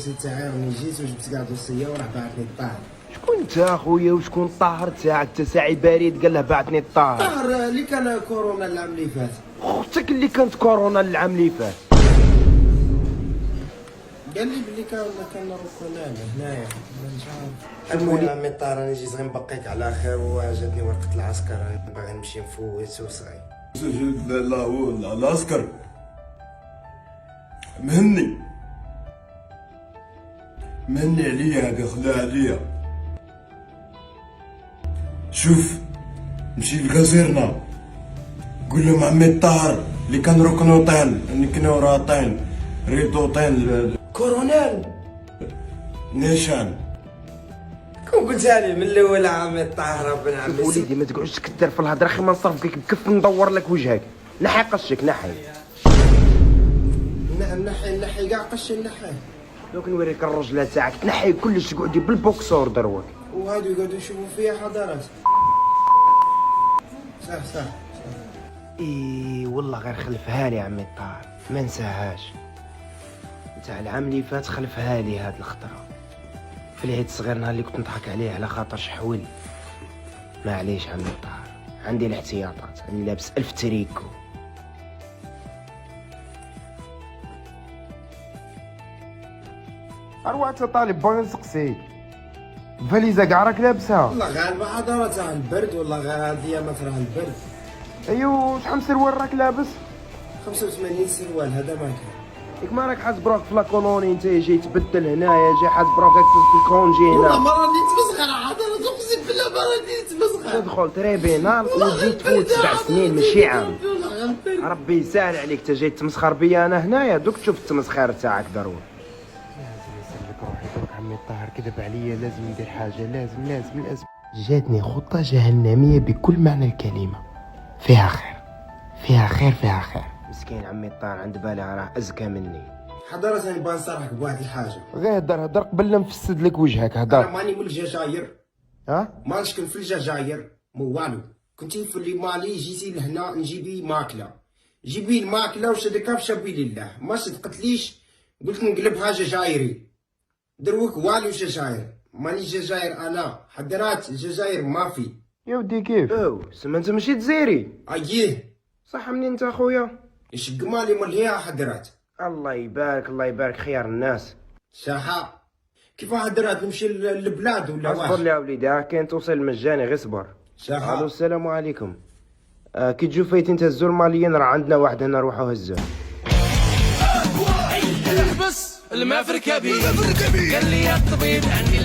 الدوسي تاعي راني جيت وجبت كاع دوسيه وراه باعتني الطاهر. شكون انت اخويا وشكون الطاهر تاعك؟ انت ساعي بريد قال له بعتني الطاهر. الطاهر اللي كان كورونا العام اللي فات. اختك اللي كانت كورونا العام اللي فات قال لي بلي كان روكونا هنايا مش عارف. المهم عمي الطاهر راني جيت غنبقيك على خير وجاتني ورقه العسكر راني باغي نمشي نفوت وصاي. لا هو العسكر مهني عليا هذا خلاه عليا. شوف مشي لكازيرنا قول لهم عمي الطاهر اللي كان ركنوطين نكنوراطين ريطوطين كورونيل نيشان. كون قلتها لي من الاول عمي الطاهر ربنا عمي. وليدي ما تقعدش تكثر في الهضره، خي ما نصرف فيك بكف ندور لك وجهك. نحي قشك نحي نحي كاع قش نحي. دوك نوريك الرجله تاعك تنحي كلش تقعدي بالبوكسور دروك. وهادو يقعدوا يشوفوا فيا حضارات. صح اي والله غير خلفها لي عمي الطاهر ما نساهاش. تاع العام اللي فات خلفها لي هاد الخطره في العيد الصغير نهار اللي كنت نضحك عليه على خاطر شحول. معليش عمي الطاهر عندي الاحتياطات، راني لابس 1000 تريكو. اروح طالب باغي نسقسيك الفاليزه كاع راك لابسها. والله غالبا حضاره تاع البرد والله غير هادي ما تراه البرد. ايوا شحال سروال راك لابس؟ 85 سروال هذا ما كان. ياك ما راك حاس بروك في لاكولوني انت جاي تبدل هنايا جاي حاس بروك في الكونجي هنا. والله ما راني نتمسخر حضاره اقسم بالله ما راني نتمسخر. تدخل تريبينال وتجي تفوت 7 سنين ماشي عام. ربي يسهل عليك انت جاي تمسخر بيا انا هنايا دوك تشوف التمسخير تاعك ضروري. لازم يسلك روحي دوك عمي الطاهر كذب عليا، لازم ندير حاجه لازم. جاتني خطه جهنميه بكل معنى الكلمه، فيها خير. مسكين عمي الطاهر عند بالي راه اذكى مني. حضاره ثاني بغا نصرحك بواحد الحاجه. غير هدر قبل لا نفسد لك وجهك انا هدر. ماني من الجزائر. ما نسكن في الجزائر مو والو. كنتي في المالي جيتي لهنا نجيبي ماكله. جيبي الماكله وصدقها في سبيل الله. ما صدقتليش قلت نقلبها جزائري. دروك والو جزائر. ماني جزائر انا. حضرات الجزائر ما في. يا ودي كيف؟ سما انت ماشي جزائري. اييه صح منين انت اخويا؟ يشق مالي ملهيها حضرات. الله يبارك خيار الناس. صحة كيف حضرات نمشي للبلاد ولا واش؟ اصبر لي يا وليدي كاين توصيل مجاني غير صبر. صحة. الو السلام عليكم. كي تجو فايتين تهزو الماليين راه عندنا واحد هنا روحوا هزوه. البس الماء في ركبي قال لي يا الطبيب عندي